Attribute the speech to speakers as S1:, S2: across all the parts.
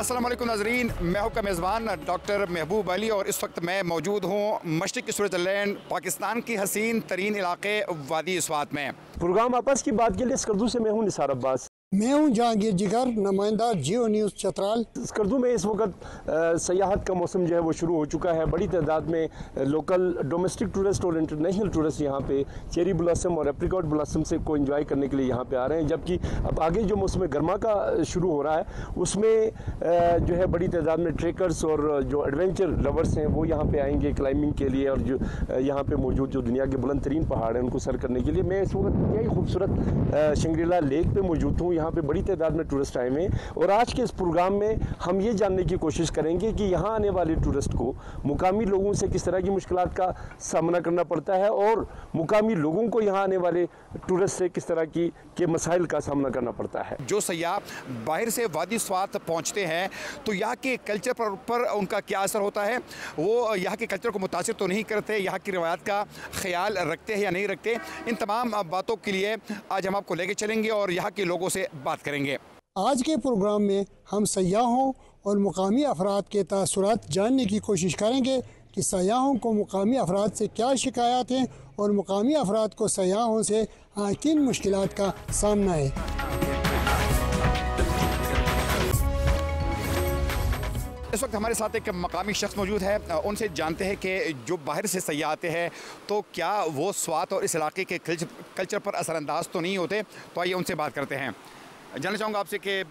S1: अस्सलाम वालेकुम नाज़रीन, मैं हूं का मेज़बान डॉक्टर महबूब अली और इस वक्त मैं मौजूद हूं मशरिक़ी स्विट्ज़रलैंड पाकिस्तान की हसीन तरीन इलाके वादी स्वात में।
S2: प्रोग्राम आपस की बात के लिए स्कर्दू से मैं हूं निसार अब्बास।
S3: मैं हूं जहांगीर जिगर, नुमाइंदा जियो न्यूज़ चतराल।
S2: स्कर्दू में इस वक्त सयाहत का मौसम जो है वो शुरू हो चुका है। बड़ी तादाद में लोकल डोमेस्टिक टूरिस्ट और इंटरनेशनल टूरिस्ट यहाँ पे चेरी ब्लॉसम और एप्रिकॉट ब्लॉसम से को एंजॉय करने के लिए यहाँ पे आ रहे हैं। जबकि अब आगे जो मौसम गर्मा का शुरू हो रहा है उसमें जो है बड़ी तादाद में ट्रेकर्स और जो एडवेंचर लवर्स हैं वो यहाँ पे आएंगे क्लाइंबिंग के लिए, और जो यहाँ पे मौजूद जो दुनिया के बुलंद तरीन पहाड़ हैं उनको सर करने के लिए। मैं इस वक्त यही खूबसूरत शंग्रीला लेक पे मौजूद हूँ। यहाँ पे बड़ी तादाद में टूरिस्ट आए हुए हैं और आज के इस प्रोग्राम में हम ये जानने की कोशिश करेंगे कि यहाँ आने वाले टूरिस्ट को मुकामी लोगों से किस तरह की मुश्किलात का सामना करना पड़ता है और मुकामी लोगों को यहाँ आने वाले टूरिस्ट से किस तरह के मसाइल का सामना करना पड़ता है।
S1: जो सयाह बाहर से वादी स्वात पहुँचते हैं तो यहाँ के कल्चर पर उनका क्या असर होता है, वो यहाँ के कल्चर को मुतासिर तो नहीं करते, यहाँ की रवायत का ख्याल रखते हैं या नहीं रखते। इन तमाम बातों के लिए आज हम आपको लेके चलेंगे और यहाँ के लोगों से बात करेंगे।
S3: आज के प्रोग्राम में हम सयाहों और मुकामी अफराद के तासुरात जानने की कोशिश करेंगे कि सयाहों को मुकामी अफराद से क्या शिकायत हैं और मुकामी अफराद को सयाहों से किन मुश्किलात का सामना है।
S1: इस वक्त हमारे साथ एक मकामी शख्स मौजूद है, उनसे जानते हैं कि जो बाहर से सयाह आते हैं तो क्या वो स्वात और इस इलाके के कल्चर पर असरअंदाज तो नहीं होते। तो आइए उनसे बात करते हैं। जानना चाहूँगा आपसे कि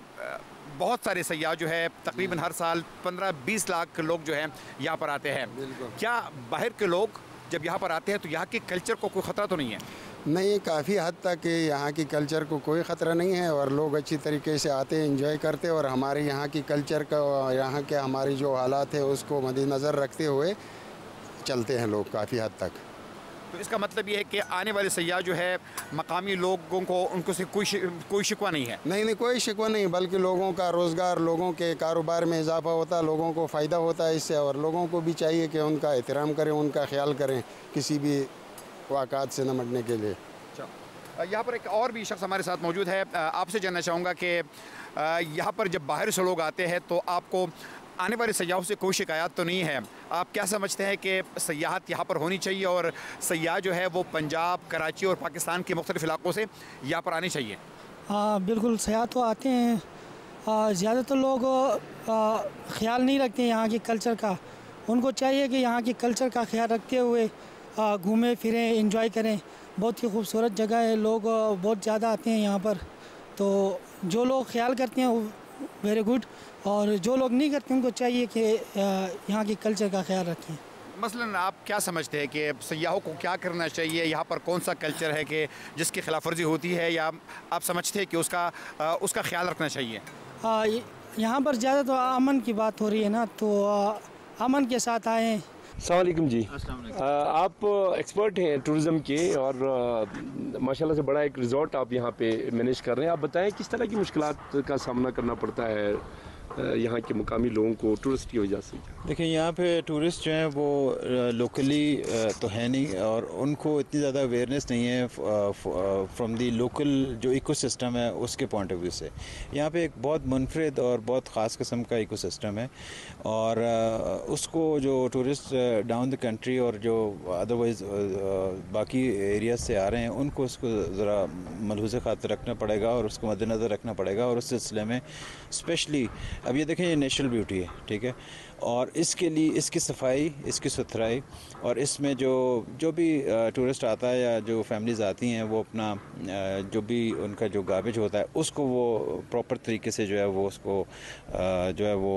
S1: बहुत सारे सयाह जो है तकरीबन हर साल 15-20 लाख लोग जो हैं यहाँ पर आते हैं। क्या बाहर के लोग जब यहाँ पर आते हैं तो यहाँ के कल्चर को कोई ख़तरा तो नहीं है?
S4: नहीं, काफ़ी हद तक यहाँ की कल्चर को कोई ख़तरा नहीं है और लोग अच्छी तरीके से आते हैं, एंजॉय करते हैं और हमारे यहाँ की कल्चर का, यहाँ के हमारी जो हालात है उसको मद्देनज़र रखते हुए चलते हैं लोग काफ़ी हद तक।
S1: तो इसका मतलब ये है कि आने वाले सयाह जो है मकामी लोगों को उनको से कोई शिकवा नहीं है?
S4: नहीं, कोई शिकवा नहीं, बल्कि लोगों का रोज़गार, लोगों के कारोबार में इजाफा होता है, लोगों को फ़ायदा होता है इससे और लोगों को भी चाहिए कि उनका एहतराम करें, उनका ख्याल करें किसी भी वाक़ात से निपटने के लिए।
S1: अच्छा, यहाँ पर एक और भी शख्स हमारे साथ मौजूद है। आपसे जानना चाहूँगा कि यहाँ पर जब बाहर से लोग आते हैं तो आपको आने वाले सयाहों से कोई शिकायत तो नहीं है? आप क्या समझते हैं कि सयाहत यहाँ पर होनी चाहिए और सयाह जो है वो पंजाब, कराची और पाकिस्तान के मुख्तलिफ़ इलाक़ों से यहाँ पर आने चाहिए?
S5: हाँ बिल्कुल, सयाह तो आते हैं। ज़्यादातर लोग ख्याल नहीं रखते यहाँ के कल्चर का। उनको चाहिए कि यहाँ के कल्चर का ख्याल रखते हुए घूमें फिरें, एंजॉय करें। बहुत ही खूबसूरत जगह है, लोग बहुत ज़्यादा आते हैं यहाँ पर। तो जो लोग ख्याल करते हैं वेरी गुड, और जो लोग नहीं करते उनको चाहिए कि यहाँ के कल्चर का ख्याल रखें।
S1: मसलन आप क्या समझते हैं कि सयाहों को क्या करना चाहिए? यहाँ पर कौन सा कल्चर है कि जिसकी खिलाफ वर्जी होती है या आप समझते हैं कि उसका ख्याल रखना चाहिए?
S5: यहाँ पर ज़्यादा तो अमन की बात हो रही है ना, तो अमन के साथ आएँ।
S2: अस्सलाम वालेकुम जी। आप एक्सपर्ट हैं टूरिज़म के और माशाल्लाह से बड़ा एक रिज़ॉर्ट आप यहाँ पे मैनेज कर रहे हैं। आप बताएं किस तरह की मुश्किलात का सामना करना पड़ता है यहाँ के मुकामी लोगों को टूरिस्ट की वजह से?
S6: देखिए, यहाँ पे टूरिस्ट जो हैं वो लोकली तो है नहीं और उनको इतनी ज़्यादा अवेयरनेस नहीं है फ्रॉम दी लोकल जो इकोसिस्टम है उसके पॉइंट ऑफ व्यू से। यहाँ पे एक बहुत मुनफरिद और बहुत ख़ास किस्म का इकोसिस्टम है और उसको जो टूरिस्ट डाउन द कंट्री और जो अदरवाइज़ बाकी एरियाज से आ रहे हैं उनको उसको ज़रा मलहूज़े खातिर रखना पड़ेगा और उसको मद्देनज़र रखना पड़ेगा। और उस सिलसिले में स्पेशली अब ये देखें, ये नेचुरल ब्यूटी है, ठीक है, और इसके लिए इसकी सफाई, इसकी सुथराई और इसमें जो भी टूरिस्ट आता है या जो फैमिलीज़ आती हैं वो अपना जो भी उनका जो गार्बेज होता है उसको वो प्रॉपर तरीके से जो है वो उसको जो है वो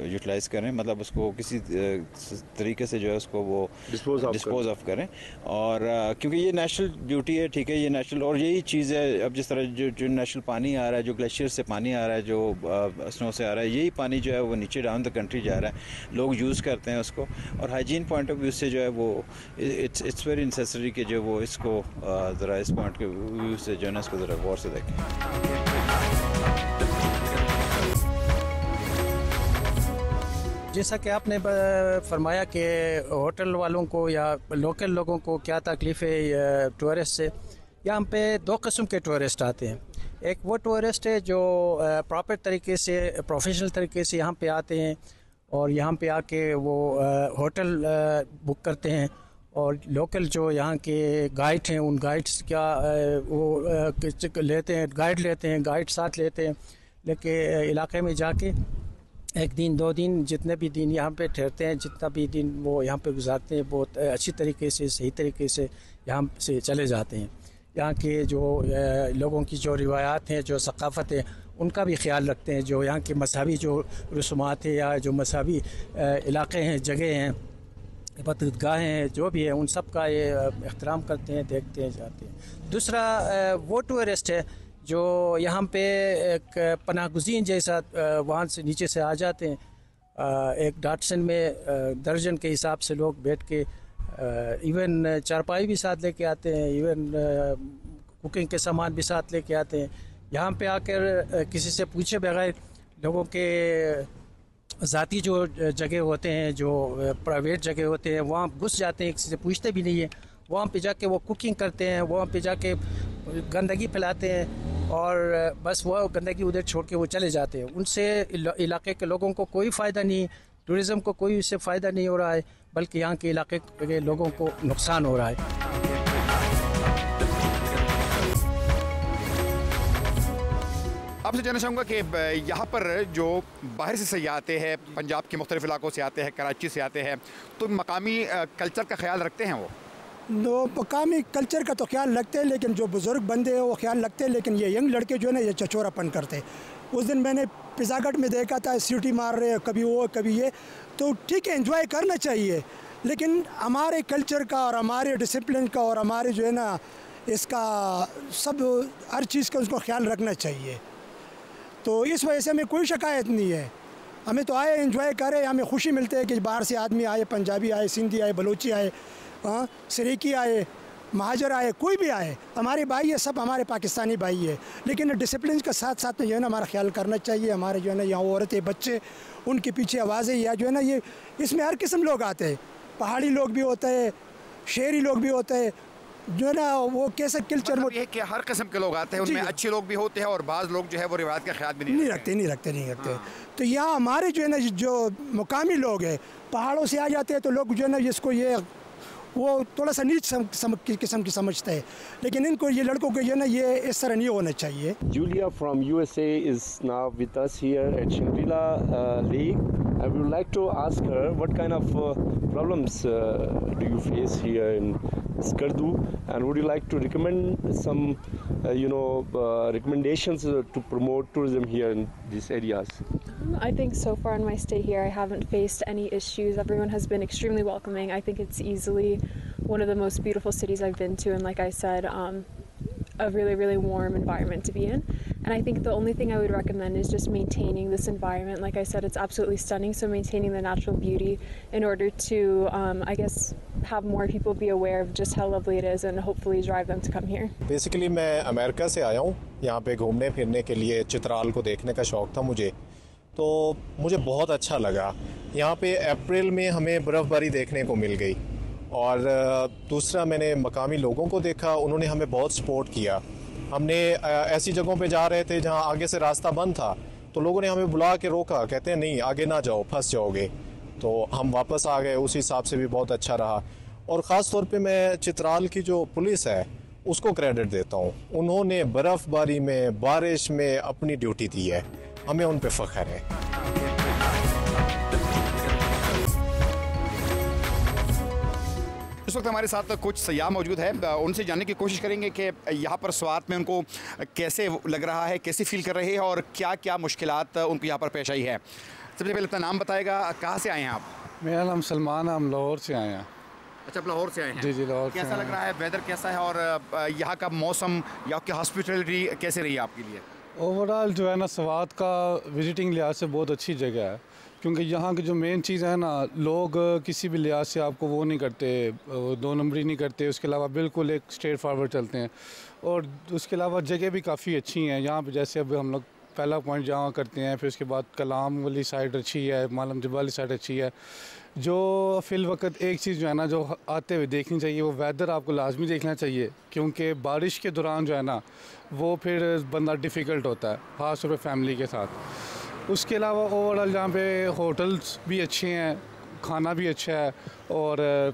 S6: यूटिलाइज़ करें, मतलब उसको किसी तरीके से जो है उसको वो डिस्पोज ऑफ करें। और क्योंकि ये नेचुरल ब्यूटी है, ठीक है, ये नेचुरल और यही चीज़ है। अब जिस तरह जो नेचुरल पानी आ रहा है, जो ग्लेशियर से पानी आ रहा है, जो स्नो से आ रहा है, यही पानी जो है वो नीचे डाउन द कंट्री जा रहा है, लोग यूज़ करते हैं उसको। और हाइजीन पॉइंट ऑफ व्यू से जो है वो इट्स वेरी नेसेसरी कि जो वो इसको ज़रा इस पॉइंट के व्यू से जो है इसको ज़रा गौर से देखें।
S7: जैसा कि आपने फरमाया कि होटल वालों को या लोकल लोगों को क्या तकलीफ़ है टूरिस्ट से, यहाँ पे दो किस्म के टूरिस्ट आते हैं। एक वो टूरिस्ट है जो प्रॉपर तरीके से, प्रोफेशनल तरीके से यहाँ पे आते हैं और यहाँ पे आके वो होटल बुक करते हैं और लोकल जो यहाँ के गाइड हैं उन गाइड्स का वो लेते हैं, गाइड साथ लेते हैं, लेके इलाके में जाके एक दिन 2 दिन जितने भी दिन यहाँ पे ठहरते हैं, जितना भी दिन वो यहाँ पे गुजारते हैं, बहुत अच्छी तरीके से, सही तरीके से यहाँ से चले जाते हैं। यहाँ के जो लोगों की जो रिवायात हैं, जो सकाफ़त है, उनका भी ख्याल रखते हैं। जो यहाँ के मजहबी जो रसूमात है या जो मजहबी इलाके हैं, जगह हैं, इबादतगाहें हैं, जो भी है, उन सब का ये एहतराम करते हैं, देखते हैं, जाते हैं। दूसरा वो टूरिस्ट है जो यहाँ पे एक पनाहगुज़ीन जैसा वहाँ से नीचे से आ जाते हैं। एक डाटसन में दर्जन के हिसाब से लोग बैठ के इवन चारपाई भी साथ लेके आते हैं, इवन कुकिंग के सामान भी साथ लेके आते हैं। यहाँ पे आकर किसी से पूछे बगैर लोगों के ज़ाती जो जगह होते हैं, जो प्राइवेट जगह होते हैं, वहाँ घुस जाते हैं, किसी से पूछते भी नहीं है। वहाँ पे जाके वो कुकिंग करते हैं, वहाँ पे जाके गंदगी फैलाते हैं और बस वो गंदगी उधर छोड़ के वो चले जाते हैं। उनसे इलाके के लोगों को कोई फ़ायदा नहीं, टूरिज़म को कोई उससे फ़ायदा नहीं हो रहा है, बल्कि यहाँ के इलाके के लोगों को नुकसान हो रहा है।
S1: आपसे जानना चाहूँगा कि यहाँ पर जो बाहर से सयाह आते हैं, पंजाब के मुख्तलिफ़ इलाकों से आते हैं, कराची से आते हैं, तो मकामी कल्चर का ख़्याल रखते हैं वो?
S3: मकामी कल्चर का तो ख्याल रखते हैं, लेकिन जो बुज़ुर्ग बंदे हैं वो ख्याल रखते हैं, लेकिन ये यंग लड़के जो है ना, ये चचोरापन करते हैं। उस दिन मैंने पिज़ागढ़ में देखा था, सीटी मार रहे, कभी वो कभी ये, तो ठीक है, एंजॉय करना चाहिए, लेकिन हमारे कल्चर का और हमारे डिसिप्लिन का और हमारे जो है ना, इसका सब हर चीज़ का उसको ख्याल रखना चाहिए। तो इस वजह से हमें कोई शिकायत नहीं है, हमें तो आए एंजॉय करें, हमें खुशी मिलती है कि बाहर से आदमी आए, पंजाबी आए, सिंधी आए, बलोची आए, सरीकी आए, महाजर आए, कोई भी आए, हमारे भाई है, सब हमारे पाकिस्तानी भाई है। लेकिन डिसिप्लिन के साथ साथ में जो है ना हमारा ख्याल करना चाहिए। हमारे जो है ना यहाँ औरतें, बच्चे, उनके पीछे आवाज़ें, या जो है ना ये इसमें हर किस्म लोग आते हैं, पहाड़ी लोग भी होते हैं, शहरी लोग भी होते हैं, जो है ना वो कैसे कल्चर में
S1: है कि हर किस्म के लोग आते हैं, उनमें अच्छे लोग भी होते हैं और बाज़ लोग जो है वो रिवायत का ख्याल भी नहीं रखते। तो यहाँ हमारे जो है ना जो मुकामी लोग हैं, पहाड़ों से आ जाते हैं, तो लोग जो है ना जिसको ये वो थोड़ा सा नीच किस्म की समझते हैं, लेकिन इनको, ये लड़कों को जो ना ये इस तरह नहीं होना चाहिए।
S2: Julia from USA is now with us here at Shangri-La Lake. I would like to ask her what kind of problems do you face here in Skardu, and would you like to recommend some recommendations to promote tourism here in these areas?
S8: I think so far in my stay here I haven't faced any issues. Everyone has been extremely welcoming. I think it's easily one of the most beautiful cities I've been to, and like I said, a really warm environment to be in. And I think the only thing I would recommend is just maintaining this environment. Like I said, it's absolutely stunning, so maintaining the natural beauty in order to I guess have more people be aware of just how lovely it is and hopefully drive them to come here.
S9: Basically मैं America से आया हूँ यहाँ पे घूमने फिरने के लिए, चित्राल को देखने का शौक़ था मुझे, तो मुझे बहुत अच्छा लगा। यहाँ पे अप्रैल में हमें बर्फ़बारी देखने को मिल गई, और दूसरा मैंने मकामी लोगों को देखा, उन्होंने हमें बहुत सपोर्ट किया। हमने ऐसी जगहों पे जा रहे थे जहाँ आगे से रास्ता बंद था, तो लोगों ने हमें बुला के रोका, कहते हैं नहीं आगे ना जाओ, फंस जाओगे। तो हम वापस आ गए, उस हिसाब से भी बहुत अच्छा रहा। और ख़ास तौर पे मैं चित्राल की जो पुलिस है उसको क्रेडिट देता हूँ, उन्होंने बर्फ़बारी में, बारिश में अपनी ड्यूटी दी है, हमें उन पे फ़ख्र है।
S1: इस वक्त हमारे साथ कुछ सयाह मौजूद है, उनसे जानने की कोशिश करेंगे कि यहाँ पर स्वात में उनको कैसे लग रहा है, कैसे फील कर रहे हैं और क्या क्या मुश्किलात उनको यहाँ पर पेश आई है। सबसे पहले अपना नाम बताएगा, कहाँ से आए हैं आप?
S10: मेरा नाम सलमान, हम लाहौर से आए हैं।
S1: अच्छा, आप लाहौर से आए हैं?
S10: जी लाहौर।
S1: कैसा लग रहा है, वेदर कैसा है और यहाँ का मौसम या आपकी हॉस्पिटलिटी कैसे रही है आपके लिए?
S10: ओवरऑल जो है ना स्वात का विजिटिंग लिहाज से बहुत अच्छी जगह है, क्योंकि यहाँ की जो मेन चीज़ है ना, लोग किसी भी लिहाज से आपको वो नहीं करते, 2 नंबरी नहीं करते, उसके अलावा बिल्कुल एक स्ट्रेट फॉरवर्ड चलते हैं। और उसके अलावा जगह भी काफ़ी अच्छी हैं यहाँ पे, जैसे अब हम लोग पहला पॉइंट जहाँ करते हैं, फिर उसके बाद कलाम वाली साइड अच्छी है, मालम जबा वाली साइड अच्छी है। जो फिल वक्त एक चीज़ जो है ना जो आते हुए देखनी चाहिए, वो वेदर आपको लाजमी देखना चाहिए, क्योंकि बारिश के दौरान जो है ना वो फिर बंदा डिफ़िकल्ट होता है, ख़ास तौर पर फैमिली के साथ। उसके अलावा ओवरऑल यहाँ पे होटल्स भी अच्छे हैं, खाना भी अच्छा है, और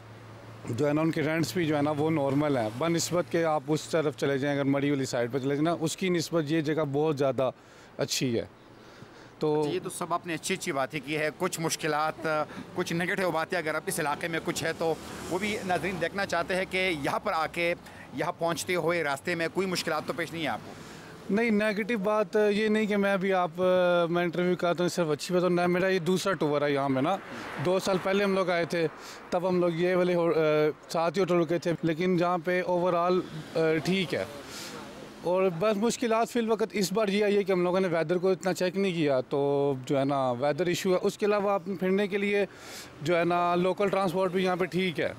S10: जो है ना उनके रेंट्स भी जो है ना वो नॉर्मल है बनिस्बत के आप उस तरफ चले जाएँ, अगर मरी वाली साइड पर चले जाए ना, उसकी निस्बत ये जगह बहुत ज़्यादा अच्छी है। तो
S1: ये तो सब आपने अच्छी अच्छी बातें की है। कुछ मुश्किलात, कुछ नेगेटिव बातें अगर आप इस इलाके में कुछ है तो वो भी नाज़रीन देखना चाहते हैं कि यहाँ पर आके यहाँ पहुँचते हुए रास्ते में कोई मुश्किलात तो पेश नहीं है आपको?
S10: नहीं, नेगेटिव बात ये नहीं कि मैं अभी मैं इंटरव्यू करता हूँ सिर्फ अच्छी बात। ना, मेरा ये दूसरा टूर है यहाँ में ना। 2 साल पहले हम लोग आए थे, तब हम लोग ये वाले साथ ही होटल रुके थे, लेकिन जहाँ पे ओवरऑल ठीक है। और बस मुश्किलात फिल वक्त इस बार ये आई है कि हम लोगों ने वेदर को इतना चेक नहीं किया, तो जो है ना वेदर इशू है। उसके अलावा आप फिरने के लिए जो है ना लोकल ट्रांसपोर्ट भी यहाँ पे ठीक है,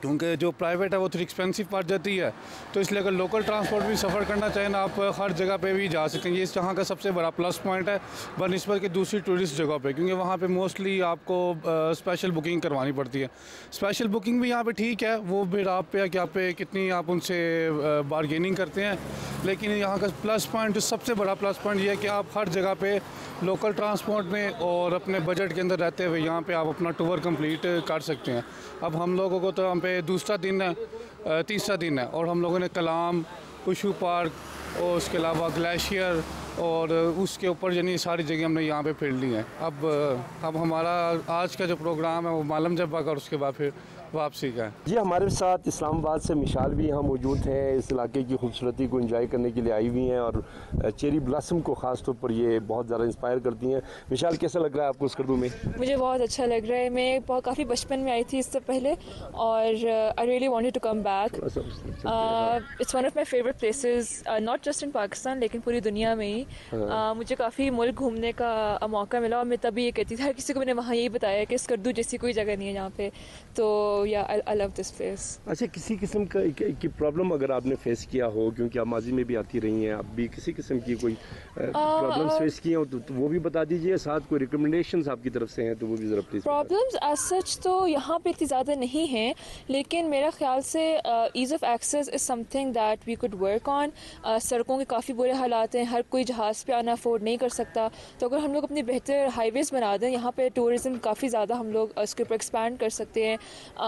S10: क्योंकि जो प्राइवेट है वो थोड़ी एक्सपेंसिव पड़ जाती है, तो इसलिए अगर लोकल ट्रांसपोर्ट भी सफ़र करना चाहें ना, आप हर जगह पे भी जा सकते हैं। ये यहाँ का सबसे बड़ा प्लस पॉइंट है बनिस्बत की दूसरी टूरिस्ट जगह पे, क्योंकि वहाँ पे मोस्टली आपको स्पेशल बुकिंग करवानी पड़ती है। स्पेशल बुकिंग भी यहाँ पे ठीक है, वो फिर आप पे कि आप पे कितनी आप उनसे बारगेनिंग करते हैं। लेकिन यहाँ का प्लस पॉइंट, जो सबसे बड़ा प्लस पॉइंट ये है कि आप हर जगह पर लोकल ट्रांसपोर्ट में और अपने बजट के अंदर रहते हुए यहाँ पर आप अपना टूर कम्प्लीट कर सकते हैं। अब हम लोगों को तो हम दूसरा दिन है, तीसरा दिन है, और हम लोगों ने कलाम, कुशू पार्क और उसके अलावा ग्लेशियर और उसके ऊपर यानी सारी जगह हमने यहाँ पे फिर ली हैं। अब हमारा आज का जो प्रोग्राम है वो मालम जब्बा का और उसके बाद फिर वापसी का है।
S2: जी, हमारे साथ इस्लामाबाद से मिशाल भी यहाँ मौजूद हैं। इस इलाके की खूबसूरती को एंजॉय करने के लिए आई हुई हैं और चेरी ब्लॉसम को ख़ास तौर पर ये बहुत ज़्यादा इंस्पायर करती हैं। मिशाल, कैसा लग रहा है आपको स्कर्दू में?
S11: मुझे बहुत अच्छा लग रहा है। मैं काफ़ी बचपन में आई थी इससे पहले, और I really wanted to come back. It's one of my favourite places, not just in Pakistan लेकिन पूरी दुनिया में ही। मुझे काफ़ी मुल्क घूमने का मौका मिला, और मैं तभी ये कहती थी, हर किसी को मैंने वहाँ यही बताया कि स्कर्दू जैसी कोई जगह नहीं है यहाँ पे। तो I love this place.
S2: अच्छा, किसी किस्म की प्रॉब्लम अगर आपने फेस किया हो, क्योंकि आप माजी में भी आती रही हैं, आप भी किसी किस्म की कोई प्रॉब्लम्स फेस किए हो तो वो भी बता दीजिए। साथ कोई रिकमेंडेशंस आपकी तरफ से हैं तो वो भी ज़रा प्लीज़।
S11: प्रॉब्लम्स एज सच तो यहाँ पे इतनी ज़्यादा नहीं हैं, लेकिन मेरा ख्याल से ease of access is something that we could work on. सड़कों के काफ़ी बुरे हालात हैं, हर कोई जहाज़ पे आना अफोर्ड नहीं कर सकता, तो अगर हम लोग अपनी बेहतर हाईवेज़ बना दें, यहाँ पे टूरिज़म काफ़ी ज़्यादा हम लोग उसके ऊपर एक्सपैंड कर सकते हैं।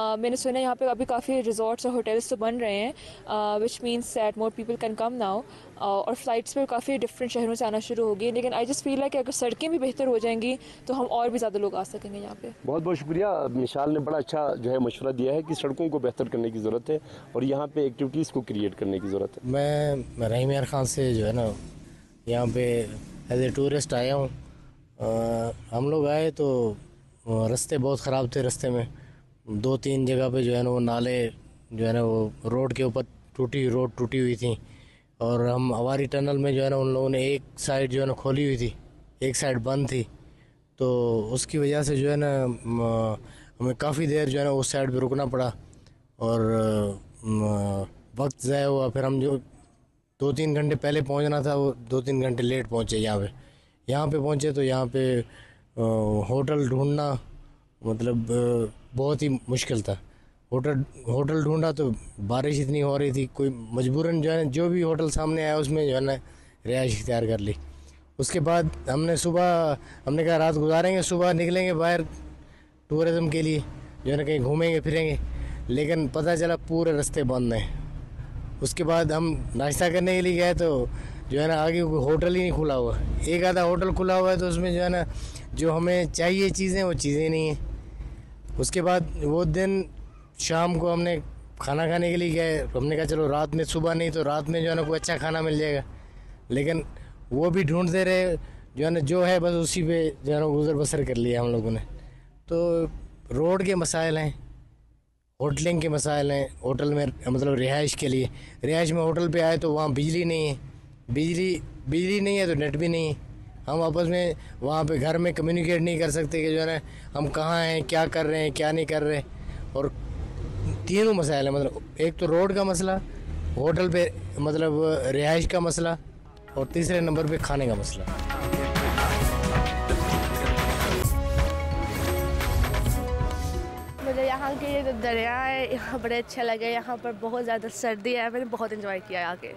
S11: मैंने सुना यहाँ पे अभी काफ़ी रिजॉर्ट्स और होटल्स तो बन रहे हैं, which means that more people can come now, और फ्लाइट्स पर काफ़ी डिफरेंट शहरों से आना शुरू होगी। लेकिन आई जस्ट फील है कि अगर सड़कें भी बेहतर हो जाएंगी तो हम और भी ज़्यादा लोग आ सकेंगे यहाँ पे।
S2: बहुत बहुत शुक्रिया। मिशाल ने बड़ा अच्छा जो है मशवरा दिया है कि सड़कों को बेहतर करने की ज़रूरत है और यहाँ पे एक्टिविटीज़ को क्रिएट करने की ज़रूरत है।
S12: मैं रहीम यार खान से जो है ना यहाँ पे एज ए टूरिस्ट आया हूँ। हम लोग आए तो रास्ते बहुत ख़राब थे, रास्ते में 2-3 जगह पे जो है ना वो नाले जो है ना वो रोड के ऊपर रोड टूटी हुई थी, और हम हवारी टनल में जो है ना उन लोगों ने एक साइड जो है ना खोली हुई थी, एक साइड बंद थी, तो उसकी वजह से जो है ना हमें काफ़ी देर जो है ना उस साइड पे रुकना पड़ा और वक्त ज़ाया हुआ। फिर हम जो 2-3 घंटे पहले पहुंचना था वो 2-3 घंटे लेट पहुंचे। यहाँ पे पहुंचे तो यहाँ पे होटल ढूंढना मतलब बहुत ही मुश्किल था। होटल ढूंढा तो बारिश इतनी हो रही थी, कोई मजबूरन जो है जो भी होटल सामने आया उसमें जो है ना रिहाइश इख्तियार कर ली। उसके बाद हमने कहा रात गुजारेंगे, सुबह निकलेंगे बाहर टूरिज़म के लिए जो है ना कहीं घूमेंगे फिरेंगे, लेकिन पता चला पूरे रास्ते बंद हैं। उसके बाद हम नाश्ता करने के लिए गए तो जो है ना आगे कोई होटल ही नहीं खुला हुआ, एक आधा होटल खुला हुआ है तो उसमें जो है ना जो हमें चाहिए चीज़ें वो चीज़ें नहीं हैं। उसके बाद वो दिन शाम को हमने खाना खाने के लिए गए, हमने कहा चलो रात में, सुबह नहीं तो रात में जो है ना कोई अच्छा खाना मिल जाएगा, लेकिन वो भी ढूंढते रहे, जो है ना जो है बस उसी पे जो है ना गुजर बसर कर लिया हम लोगों ने। तो रोड के मसाइल हैं, होटलिंग के मसाइल हैं, होटल में मतलब रिहाइश के लिए, रिहाइश में होटल पे आए तो वहाँ बिजली नहीं है, बिजली नहीं है तो नेट भी नहीं है। हम आपस में वहाँ पे घर में कम्युनिकेट नहीं कर सकते कि जो है ना हम कहाँ हैं, क्या कर रहे हैं, क्या नहीं कर रहे। और तीनों मसाइल हैं, मतलब एक तो रोड का मसला, होटल पे मतलब रिहाइश का मसला और तीसरे नंबर पे खाने का मसला।
S13: मुझे यहाँ के जो दरिया है यहाँ बड़े अच्छे लगे। यहाँ पर बहुत ज़्यादा सर्दी है, मैंने बहुत एंजॉय किया आके।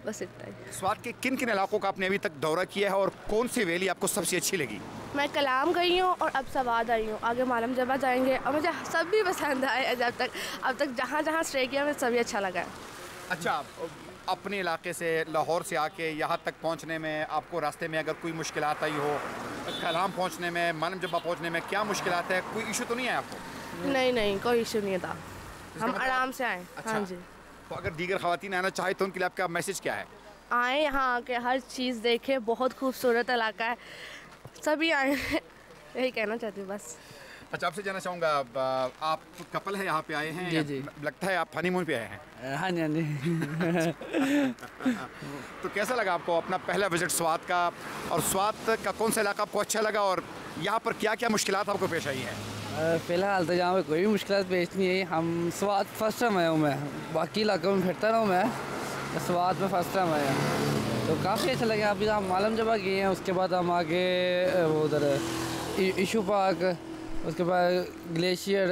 S13: बस इतना ही।
S1: स्वात के किन किन इलाकों का आपने अभी तक दौरा किया है और कौन सी वैली आपको सबसे अच्छी लगी?
S13: मैं कलाम गई हूँ और अब सवाद आई हूँ, आगे मालम जबा जाएंगे और मुझे सब भी पसंद आए। अब तक जहाँ जहाँ स्टे किया मुझे सभी अच्छा लगा है।
S1: अच्छा, अपने इलाके से लाहौर से आके यहाँ तक पहुँचने में आपको रास्ते में अगर कोई मुश्किलात आई हो, कलाम पहुँचने में, मालम जबा पहुँचने में क्या मुश्किलात है? कोई इशू तो नहीं है आपको?
S13: नहीं, कोई इशू नहीं था, हम आराम से आए।
S1: अच्छा।
S13: हाँ जी।
S1: तो अगर दीगर ख़वातीन आना चाहे तो उनके लिए आपका मैसेज क्या है?
S13: आए यहाँ आके हर चीज़ देखें, बहुत खूबसूरत इलाका है, सभी आए। यही कहना चाहती हूँ बस।
S1: अच्छा, आपसे जानना चाहूँगा, आप कपल है, यहाँ पे आए हैं?
S14: जी।
S1: लगता है आप हनीमून पे आए हैं।
S14: हाँ जी।
S1: तो कैसा लगा आपको अपना पहला विजिट स्वात का, और स्वात का कौन सा इलाका आपको अच्छा लगा और यहाँ पर क्या क्या मुश्किलात आपको पेश आई हैं?
S14: फ़िलहाल तो यहाँ पे कोई भी मुश्किल पेश नहीं है। हम स्वात फर्स्ट टाइम आया हूँ मैं, बाकी इलाकों में फिरता रहा हूँ मैं, स्वात में फर्स्ट टाइम आया तो काफ़ी अच्छा लगा। अभी हम मालम जबा गए हैं, उसके बाद हम आगे वो उधर इशू पार्क, उसके बाद ग्लेशियर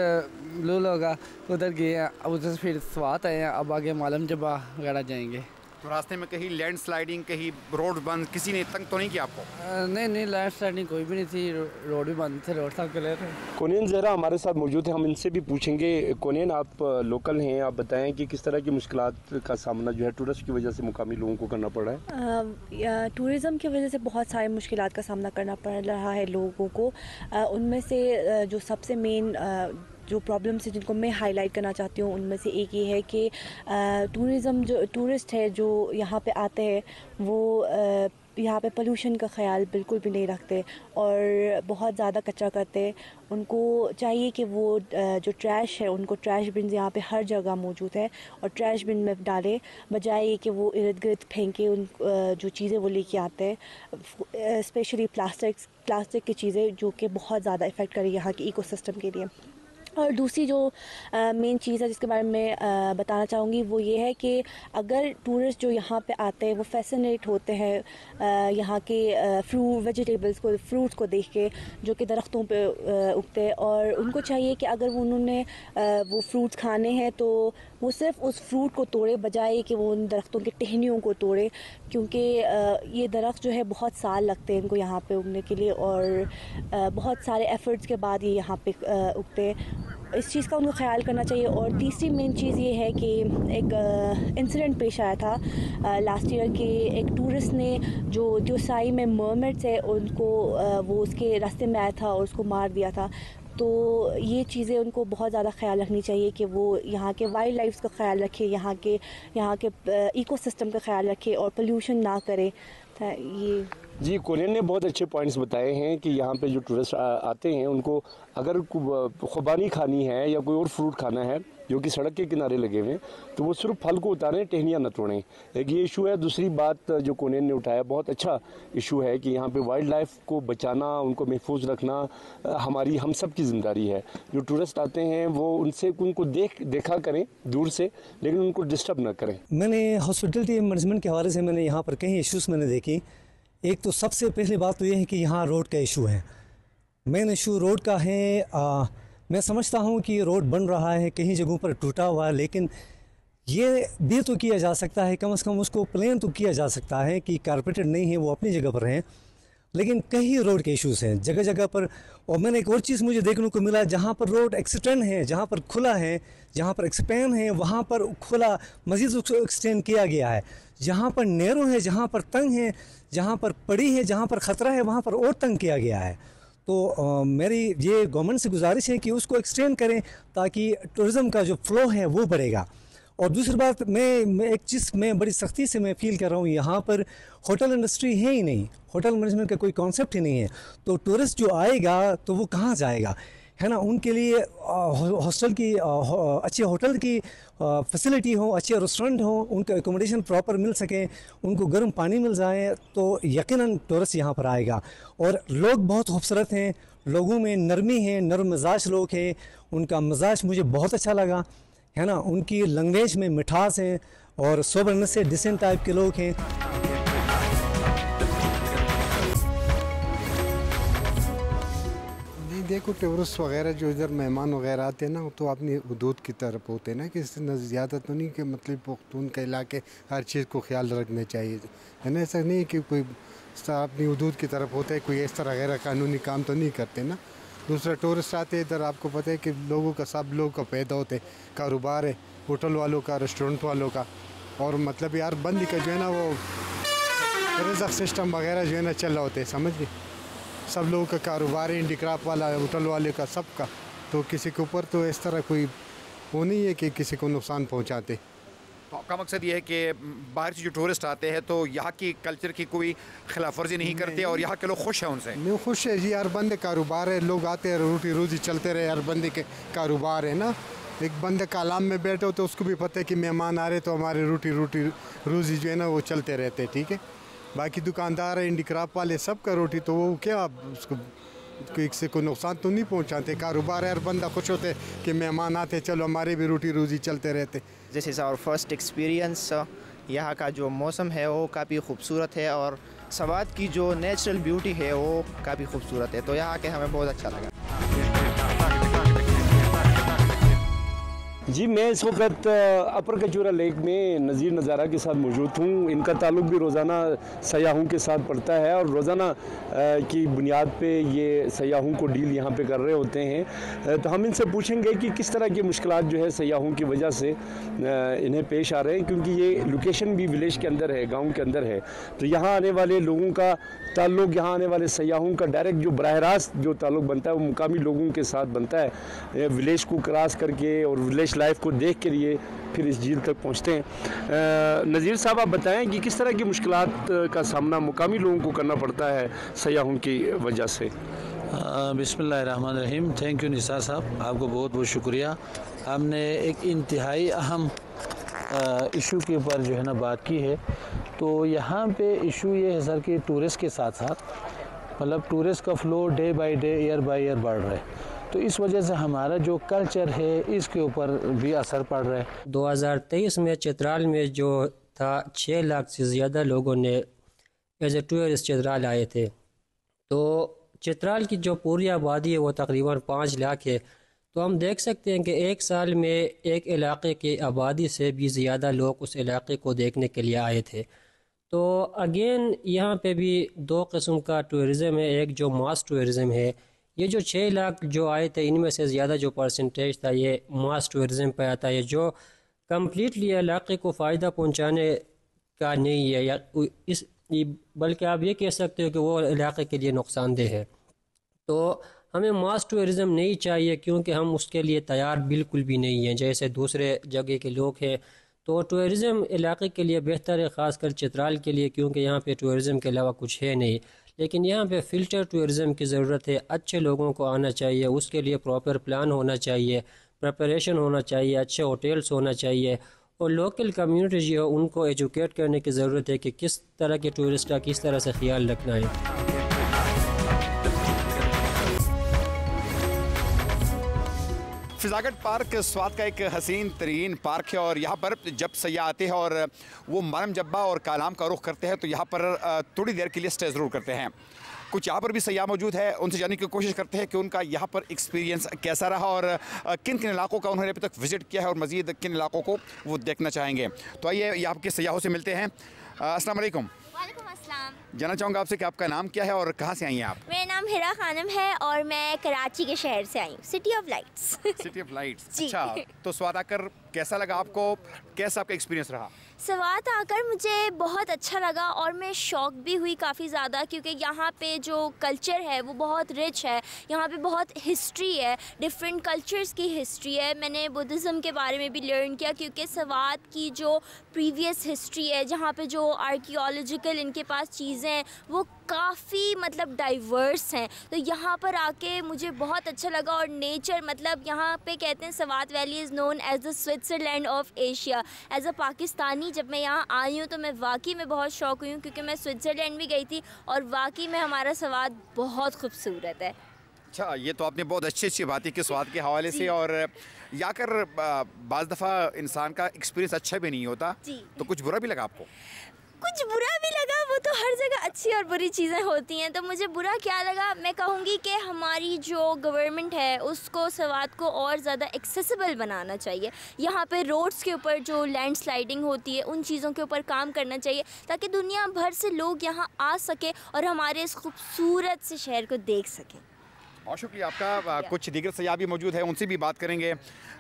S14: ब्लू लगा उधर गए हैं। अब उधर से फिर स्वात आए हैं, अब आगे मालम जबा वगैरह जाएंगे।
S1: तो रास्ते में कहीं लैंड स्लाइडिंग, कहीं रोड बंद, किसी ने तंग तो नहीं किया आपको?
S14: नहीं, लैंड स्लाइडिंग कोई भी नहीं थी, रोड भी बंद थे, रोड साफ क्लियर थे।
S2: कोनियन ज़हरा हमारे साथ मौजूद है, हम इनसे भी पूछेंगे। कोनियन, आप लोकल हैं, आप बताएं कि किस तरह की मुश्किलात का सामना जो है टूरिस्ट की वजह से मुकामी लोगों को करना पड़ रहा है?
S15: टूरिज़म की वजह से बहुत सारे मुश्किलात का सामना करना पड़ रहा है लोगों को। उनमें से जो सबसे मेन जो प्रॉब्लम्स है जिनको मैं हाईलाइट करना चाहती हूँ, उनमें से एक ये है कि टूरिज़म जो टूरिस्ट है जो यहाँ पे आते हैं वो यहाँ पे पोल्यूशन का ख्याल बिल्कुल भी नहीं रखते और बहुत ज़्यादा कचरा करते हैं। उनको चाहिए कि वो जो ट्रैश है, उनको ट्रैश बिन यहाँ पे हर जगह मौजूद है और ट्रैश बिन में डालें, बजाय कि वो इर्द गिर्द फेंके उन जो चीज़ें वो लेके आते हैं, स्पेशली प्लास्टिक की चीज़ें जो कि बहुत ज़्यादा इफ़ेक्ट करें यहाँ के इकोसिस्टम के लिए। और दूसरी जो मेन चीज़ है जिसके बारे में बताना चाहूँगी वो ये है कि अगर टूरिस्ट जो यहाँ पे आते हैं वो फैसिनेट होते हैं यहाँ के वेजिटेबल्स को, फ्रूट्स को देख के जो कि दरख्तों पे उगते हैं, और उनको चाहिए कि अगर उन्होंने वो फ्रूट्स खाने हैं तो वो सिर्फ उस फ्रूट को तोड़े, बजाय कि वो उन दरख्तों के टहनियों को तोड़े, क्योंकि ये दरख्त जो है बहुत साल लगते हैं इनको यहाँ पे उगने के लिए और बहुत सारे एफ़र्ट्स के बाद ये यहाँ पे उगते हैं। इस चीज़ का उनको ख्याल करना चाहिए। और तीसरी मेन चीज़ ये है कि एक इंसिडेंट पेश आया था लास्ट ईयर के, एक टूरिस्ट ने जो साई में मरमेड्स है उनको वो उसके रास्ते में आया था और उसको मार दिया था। तो ये चीज़ें उनको बहुत ज़्यादा ख्याल रखनी चाहिए कि वो यहाँ के वाइल्ड लाइफ का ख्याल रखें, यहाँ के इकोसिस्टम का ख्याल रखें और पोल्यूशन ना करें। ये
S2: जी, कोनियन ने बहुत अच्छे पॉइंट्स बताए हैं कि यहाँ पे जो टूरिस्ट आते हैं उनको अगर खुबानी खानी है या कोई और फ्रूट खाना है जो कि सड़क के किनारे लगे हुए हैं तो वो सिर्फ फल को उतारें, टहनियाँ न तोड़ें। एक ये इशू है। दूसरी बात जो कोनियन ने उठाया बहुत अच्छा इशू है कि यहाँ पे वाइल्ड लाइफ को बचाना, उनको महफूज रखना हम सब की जिम्मेदारी है। जो टूरिस्ट आते हैं वो उनको देखा करें दूर से, लेकिन उनको डिस्टर्ब ना करें।
S16: मैंने हॉस्पिटलिटी मैनेजमेंट के हवाले से मैंने यहाँ पर कई इशूज़ मैंने देखी। एक तो सबसे पहली बात तो ये है कि यहाँ रोड का इशू है, मेन इशू रोड का है। मैं समझता हूँ कि रोड बन रहा है, कहीं जगहों पर टूटा हुआ है, लेकिन ये भी तो किया जा सकता है, कम से कम उसको प्लेन तो किया जा सकता है कि कारपेटेड नहीं है, वो अपनी जगह पर हैं, लेकिन कई रोड के इश्यूज़ हैं जगह जगह पर। और मैंने एक और चीज़ मुझे देखने को मिला, जहाँ पर रोड एक्सटेंड है, जहाँ पर खुला है, जहाँ पर एक्सपैन है, वहाँ पर खुला मज़ीद उसको एक्सटेंड किया गया है। जहाँ पर नैरो है, जहाँ पर तंग है, जहाँ पर पड़ी है, जहाँ पर ख़तरा है, वहाँ पर और तंग किया गया है। तो मेरी ये गवर्नमेंट से गुजारिश है कि उसको एक्सटेंड करें ताकि टूरिज़म का जो फ़्लो है वो बढ़ेगा। और दूसरी बात, मैं एक चीज़ मैं बड़ी सख्ती से मैं फील कर रहा हूँ, यहाँ पर होटल इंडस्ट्री है ही नहीं, होटल मैनेजमेंट का कोई कॉन्सेप्ट ही नहीं है। तो टूरिस्ट जो आएगा तो वो कहाँ जाएगा, है ना। उनके लिए हॉस्टल की अच्छे होटल की फैसिलिटी हो, अच्छे रेस्टोरेंट हो, उनका एकोमोडेशन प्रॉपर मिल सके, उनको गर्म पानी मिल जाए तो यकीनन टूरिस्ट यहाँ पर आएगा। और लोग बहुत खूबसूरत हैं, लोगों में नरमी है, नरम मिजाज लोग हैं, उनका मिजाज मुझे बहुत अच्छा लगा, है ना। उनकी लैंग्वेज में मिठास है और सोबरनेस से डिसेंट टाइप के लोग हैं।
S3: नहीं, देखो टूरिस्ट वगैरह जो इधर मेहमान वगैरह आते हैं ना, तो अपनी हदूद की तरफ होते हैं ना, कि ज़्यादा तो नहीं कि मतलब पख्तून के इलाके हर चीज़ को ख्याल रखना चाहिए, है ना। ऐसा नहीं कि कोई अपनी हदूद की तरफ होता है, कोई इस तरह गैर कानूनी काम तो नहीं करते ना। दूसरा टूरिस्ट आते हैं इधर, आपको पता है कि लोगों का, सब लोगों का पैदा होते हैं, कारोबार है होटल वालों का, रेस्टोरेंट वालों का, और मतलब यार बंदी का जो है ना वो रिज़्क़ सिस्टम वगैरह जो है ना चल रहा होते हैं, समझ गए। सब लोगों का कारोबार है, इंडिक्राफ्ट वाला, होटल वाले का, सबका। तो किसी के ऊपर तो इस तरह कोई वो नहीं है कि किसी को नुकसान पहुंचाते।
S1: तो आपका मकसद ये है कि बाहर से जो टूरिस्ट आते हैं तो यहाँ की कल्चर की कोई खिलाफ वर्जी नहीं करते और यहाँ के लोग खुश हैं उनसे?
S3: नहीं, खुश है जी, हर बंदे कारोबार है, लोग आते हैं, रोटी रोजी चलते रहे, हर बंदे के कारोबार है ना। एक बंदे कालाम में बैठे हो तो उसको भी पता है कि मेहमान आ रहे तो हमारे रोटी रोजी जो है ना वो चलते रहते हैं, ठीक है। बाकी दुकानदार है, इंडिक्राफ्ट वाले, सब का रोटी, तो वो क्या उसको किसी को नुकसान तो नहीं पहुंचाते। कारोबार है, हर बंदा खुश होते कि मेहमान आते, चलो हमारे भी रोटी रोजी चलते रहते।
S17: This is our first experience. यहाँ का जो मौसम है वो काफ़ी खूबसूरत है और सवात की जो नेचुरल ब्यूटी है वो काफ़ी खूबसूरत है, तो यहाँ के हमें बहुत अच्छा लगा।
S2: जी, मैं इस वक्त अपर कचूरा लेक में नज़ीर नज़ारा के साथ मौजूद हूँ। इनका ताल्लुक भी रोज़ाना सयाहों के साथ पड़ता है और रोज़ाना की बुनियाद पे ये सयाहों को डील यहाँ पे कर रहे होते हैं। तो हम इनसे पूछेंगे कि किस तरह की मुश्किलात जो है सयाहों की वजह से इन्हें पेश आ रहे हैं, क्योंकि ये लोकेशन भी विलेज के अंदर है, गाँव के अंदर है। तो यहाँ आने वाले लोगों का ताल्लुक, यहाँ आने वाले सयाहों का डायरेक्ट जो बराह रास्त जो ताल्लुक बनता है वो मुकामी लोगों के साथ बनता है, विलेज को क्रॉस करके और विलेज लाइफ को देख के लिए फिर इस झील तक पहुँचते हैं। नज़ीर साहब, आप बताएं कि किस तरह की मुश्किलात का सामना मुकामी लोगों को करना पड़ता है सयाहों की वजह से?
S18: बिस्मिल्लाहिर्रहमानिर्रहीम। थैंक यू निसार साहब, आपको बहुत बहुत शुक्रिया। आपने एक इंतहाई अहम इशू के ऊपर जो है ना बात की है। तो यहाँ पे इशू ये है सर कि टूरिस्ट के साथ साथ मतलब टूरिस्ट का flow day by day, year by year बढ़ रहा है, तो इस वजह से हमारा जो कल्चर है इसके ऊपर भी असर पड़ रहा है।
S19: 2023 में चित्राल में जो था 6 लाख से ज़्यादा लोगों ने एज ए टूरिस्ट चित्राल आए थे। तो चित्राल की जो पूरी आबादी है वो तकरीबन 5 लाख है। तो हम देख सकते हैं कि एक साल में एक इलाके की आबादी से भी ज़्यादा लोग उस इलाके को देखने के लिए आए थे। तो अगेन यहाँ पे भी 2 किस्म का टूरिज़म है, एक जो मास टूरिज़म है। ये जो 6 लाख जो आए थे इनमें से ज़्यादा जो परसेंटेज था ये मास टूरिज़म पे आता है, जो कम्प्लीटली इलाके को फ़ायदा पहुंचाने का नहीं है, या इस बल्कि आप ये कह सकते हो कि वो इलाके के लिए नुकसानदेह है। तो हमें मास टूरिज़म नहीं चाहिए, क्योंकि हम उसके लिए तैयार बिल्कुल भी नहीं हैं जैसे दूसरे जगह के लोग हैं। तो टूरिज़म इलाके के लिए बेहतर है, ख़ासकर चित्राल के लिए, क्योंकि यहाँ पे टूरिज़म के अलावा कुछ है नहीं। लेकिन यहाँ पे फ़िल्टर टूरिज़म की ज़रूरत है, अच्छे लोगों को आना चाहिए, उसके लिए प्रॉपर प्लान होना चाहिए, प्रिपरेशन होना चाहिए, अच्छे होटल्स होना चाहिए, और लोकल कम्युनिटी जो है उनको एजुकेट करने की ज़रूरत है कि किस तरह के टूरिस्ट का किस तरह से ख्याल रखना है।
S1: फिजागट पार्क स्वात का एक हसीन तरीन पार्क है और यहाँ पर जब सयाह आते हैं और वो मालम जब्बा और कालाम का रुख करते हैं तो यहाँ पर थोड़ी देर के लिए स्टे ज़रूर करते हैं। कुछ यहाँ पर भी सयाह मौजूद है, उनसे जानने की कोशिश करते हैं कि उनका यहाँ पर एक्सपीरियंस कैसा रहा और किन किन इलाकों का उन्होंने अभी तक विज़िट किया है और मज़ीद किन इलाकों को वो देखना चाहेंगे। तो आइए यहाँ के सयाहों से मिलते हैं। अस्सलाम वालेकुम।
S20: वालेकुम अस्सलाम।
S1: जानना चाहूँगा आपसे कि आपका नाम क्या है और कहाँ से आई हैं आप?
S20: मेरा नाम हिरा खानम है और मैं कराची के शहर से आई हूँ, city of lights.
S1: City of lights, अच्छा। तो स्वात आकर कैसा लगा आपको, कैसा आपका एक्सपीरियंस रहा?
S20: स्वात आकर मुझे बहुत अच्छा लगा और मैं शॉक भी हुई काफ़ी ज़्यादा, क्योंकि यहाँ पे जो कल्चर है वो बहुत रिच है, यहाँ पे बहुत हिस्ट्री है, डिफरेंट कल्चर्स की हिस्ट्री है। मैंने बुद्धिज़्म के बारे में भी लर्न किया, क्योंकि स्वात की जो प्रीवियस हिस्ट्री है, जहाँ पे जो आर्कियोलॉजिकल इनके पास चीज़ें हैं वो काफ़ी मतलब डाइवर्स हैं। तो यहाँ पर आके मुझे बहुत अच्छा लगा और नेचर, मतलब यहाँ पे कहते हैं Swat valley is known as the Switzerland of Asia. As a Pakistani जब मैं यहाँ आई हूँ तो मैं वाकई में बहुत शौक हुई हूँ, क्योंकि मैं स्विट्ज़रलैंड भी गई थी और वाकई में हमारा स्वात बहुत खूबसूरत है।
S1: अच्छा, ये तो आपने बहुत अच्छी बातें की स्वाद के हवाले से। और यहाँ कर बाज़ दफ़ा इंसान का एक्सपीरियंस अच्छा भी नहीं होता, तो कुछ बुरा भी लगा आपको?
S20: कुछ बुरा भी लगा, वो तो हर जगह अच्छी और बुरी चीज़ें होती हैं, तो मुझे बुरा क्या लगा, मैं कहूँगी कि हमारी जो गवर्नमेंट है उसको स्वात को और ज़्यादा एक्सेसिबल बनाना चाहिए। यहाँ पे रोड्स के ऊपर जो लैंडस्लाइडिंग होती है उन चीज़ों के ऊपर काम करना चाहिए ताकि दुनिया भर से लोग यहाँ आ सके और हमारे इस खूबसूरत से शहर को देख सकें।
S1: बहुत शुक्रिया आपका। कुछ दीगर सयाह भी मौजूद है, उनसे भी बात करेंगे।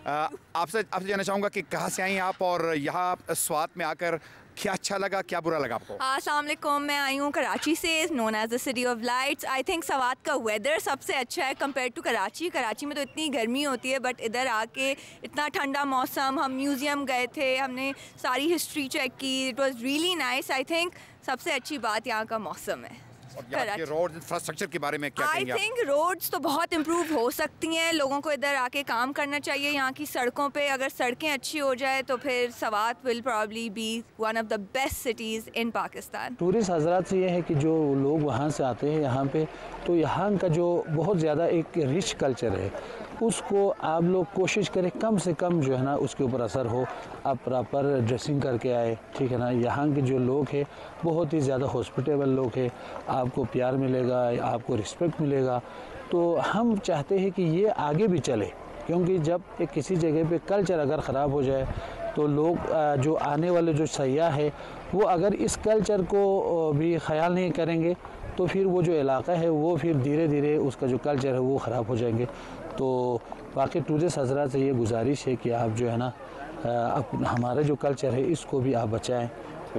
S1: आपसे जानना चाहूँगा कि कहाँ से आई आप और यहाँ स्वात में आकर क्या अच्छा लगा, क्या बुरा लगा आपको?
S21: अस्सलाम वालेकुम, मैं आई हूँ कराची से, known as the city of lights. I think Swat का वेदर सबसे अच्छा है कंपेयर टू कराची। कराची में तो इतनी गर्मी होती है, बट इधर आके इतना ठंडा मौसम। हम म्यूज़ियम गए थे, हमने सारी हिस्ट्री चेक की, it was really nice. I think सबसे अच्छी बात यहाँ का मौसम है।
S1: और रोड इंफ्रास्ट्रक्चर के बारे में क्या कहेंगे?
S21: आई थिंक रोड्स तो बहुत इम्प्रूव हो सकती हैं, लोगों को इधर आके काम करना चाहिए। यहाँ की सड़कों पे अगर सड़कें अच्छी हो जाए तो फिर Swat will probably be one of the best cities in Pakistan.
S18: Tourist हजरात से ये है कि जो लोग वहाँ से आते हैं यहाँ पे, तो यहाँ का जो बहुत ज़्यादा एक रिच कल्चर है उसको आप लोग कोशिश करें कम से कम जो है ना उसके ऊपर असर हो। आप प्रॉपर ड्रेसिंग करके आए, ठीक है ना। यहाँ के जो लोग हैं बहुत ही ज़्यादा हॉस्पिटेबल लोग हैं, आपको प्यार मिलेगा, आपको रिस्पेक्ट मिलेगा। तो हम चाहते हैं कि ये आगे भी चले, क्योंकि जब एक किसी जगह पे कल्चर अगर ख़राब हो जाए तो लोग जो आने वाले जो सयाह है वो अगर इस कल्चर को भी ख्याल नहीं करेंगे तो फिर वो जो इलाका है वो फिर धीरे धीरे उसका जो कल्चर है वो ख़राब हो जाएंगे। तो बाकी टूरिस्ट हजरात से ये गुजारिश है कि आप जो है ना हमारा जो कल्चर है इसको भी आप बचाएं,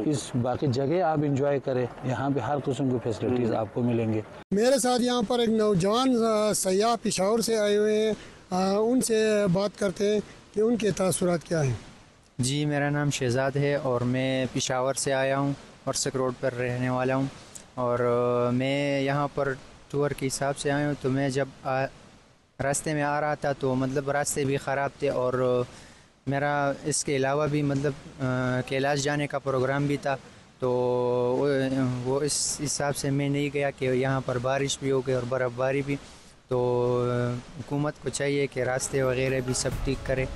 S18: इस बाकी जगह आप इंजॉय करें। यहाँ पे हर किस्म की फैसिलिटीज़ आपको मिलेंगे।
S3: मेरे साथ यहाँ पर एक नौजवान सयाह पेशावर से आए हुए हैं, उनसे बात करते हैं कि उनके तासुरात क्या हैं।
S22: जी, मेरा नाम शहजाद है और मैं पेशावर से आया हूँ और सिक रोड पर रहने वाला हूँ। और मैं यहाँ पर टूर के हिसाब से आया हूँ। तो मैं जब रास्ते में आ रहा था तो मतलब रास्ते भी ख़राब थे और मेरा इसके अलावा भी मतलब कैलाश जाने का प्रोग्राम भी था। तो वो इस हिसाब से मैं नहीं गया कि यहाँ पर बारिश भी हो गई और बर्फ़बारी भी। तो हुकूमत को चाहिए कि रास्ते वगैरह भी सब ठीक करे।